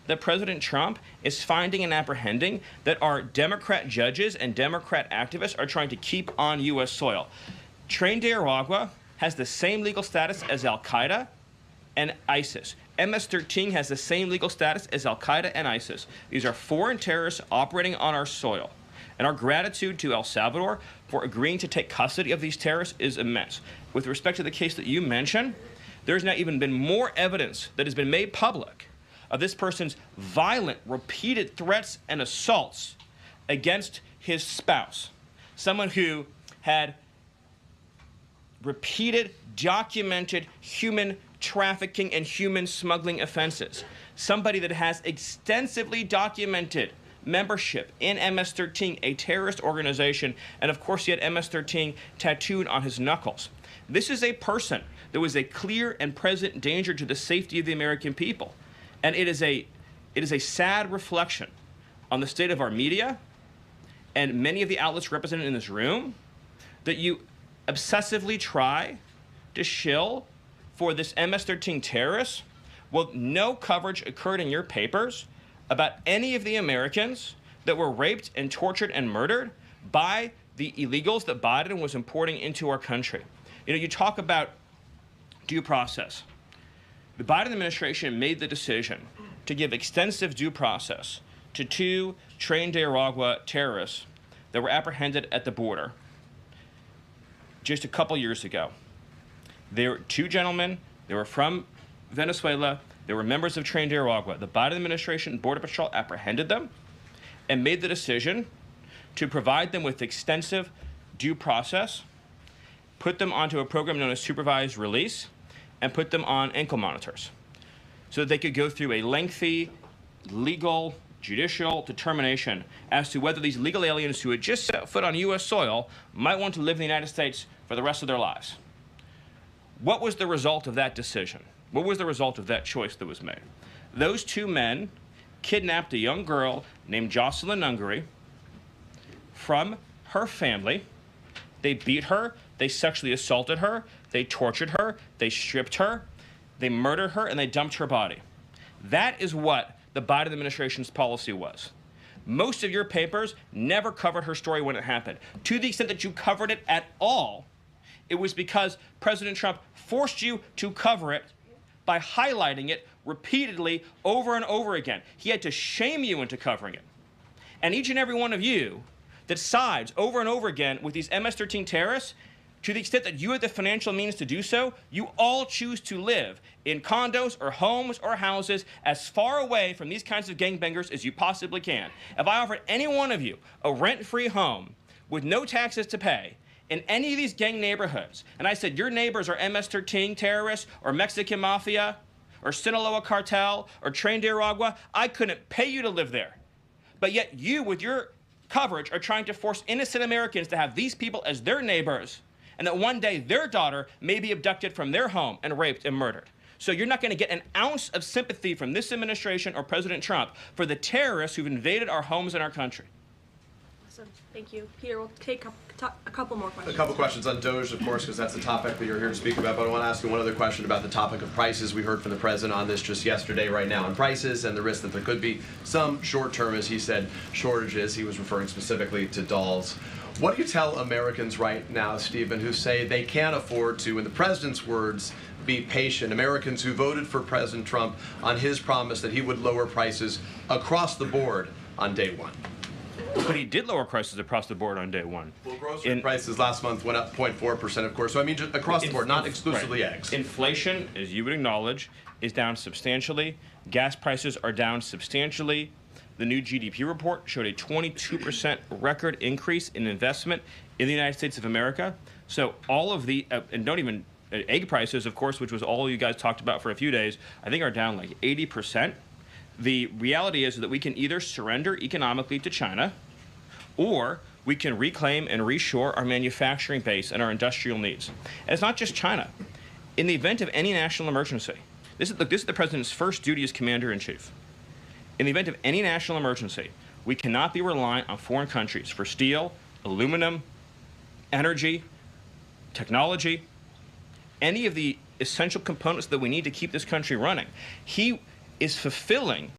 that President Trump is finding and apprehending that our Democrat judges and Democrat activists are trying to keep on U.S. soil. Tren de Aragua has the same legal status as Al-Qaeda and ISIS. MS-13 has the same legal status as Al-Qaeda and ISIS. These are foreign terrorists operating on our soil. And our gratitude to El Salvador for agreeing to take custody of these terrorists is immense. With respect to the case that you mentioned, there's now even been more evidence that has been made public of this person's violent, repeated threats and assaults against his spouse, someone who had repeated, documented human trafficking and human smuggling offenses, somebody that has extensively documented membership in MS-13, a terrorist organization, and of course he had MS-13 tattooed on his knuckles. This is a person that was a clear and present danger to the safety of the American people. And it is a sad reflection on the state of our media and many of the outlets represented in this room that you obsessively try to shill for this MS-13 terrorist. Well, no coverage occurred in your papers about any of the Americans that were raped and tortured and murdered by the illegals that Biden was importing into our country. You know, you talk about due process. The Biden administration made the decision to give extensive due process to 2 Tren de Aragua terrorists that were apprehended at the border just a couple years ago. They were 2 gentlemen. They were from Venezuela. They were members of Tren de Aragua. The Biden administration and Border Patrol apprehended them and made the decision to provide them with extensive due process, put them onto a program known as supervised release, and put them on ankle monitors so that they could go through a lengthy legal, judicial determination as to whether these legal aliens who had just set foot on U.S. soil might want to live in the United States for the rest of their lives. What was the result of that decision? What was the result of that choice that was made? Those 2 men kidnapped a young girl named Jocelyn Ungary from her family. They beat her, they sexually assaulted her, they tortured her, they stripped her, they murdered her, and they dumped her body. That is what the Biden administration's policy was. Most of your papers never covered her story when it happened. To the extent that you covered it at all, it was because President Trump forced you to cover it by highlighting it repeatedly over and over again. He had to shame you into covering it. And each and every one of you that sides over and over again with these MS-13 terrorists, to the extent that you have the financial means to do so, you all choose to live in condos or homes or houses as far away from these kinds of gangbangers as you possibly can. If I offered any one of you a rent-free home with no taxes to pay in any of these gang neighborhoods, and I said your neighbors are MS-13 terrorists or Mexican mafia or Sinaloa cartel or Tren de Aragua, I couldn't pay you to live there. But yet you, with your coverage, are trying to force innocent Americans to have these people as their neighbors, and that one day their daughter may be abducted from their home and raped and murdered. So you're not going to get an ounce of sympathy from this administration or President Trump for the terrorists who've invaded our homes and our country. Awesome. Thank you. Peter, we'll take a couple more questions. A couple questions on DOGE, of course, because that's the topic that you're here to speak about. But I want to ask you one other question about the topic of prices. We heard from the president on this just yesterday, right now, on prices and the risk that there could be some short-term, as he said, shortages. He was referring specifically to dolls. What do you tell Americans right now, Stephen, who say they can't afford to, in the president's words, be patient? Americans who voted for President Trump on his promise that he would lower prices across the board on day 1. But he did lower prices across the board on day 1. Well, grocery prices last month went up 0.4%, of course. So I mean, just across the board, not exclusively eggs. Inflation, as you would acknowledge, is down substantially. Gas prices are down substantially. The new GDP report showed a 22% record increase in investment in the United States of America. So all of the, and don't even, egg prices, of course, which was all you guys talked about for a few days, I think are down like 80%. The reality is that we can either surrender economically to China, or we can reclaim and reshore our manufacturing base and our industrial needs. And it's not just China. In the event of any national emergency, this is the president's first duty as commander-in-chief. In the event of any national emergency, we cannot be reliant on foreign countries for steel, aluminum, energy, technology, any of the essential components that we need to keep this country running. He is fulfilling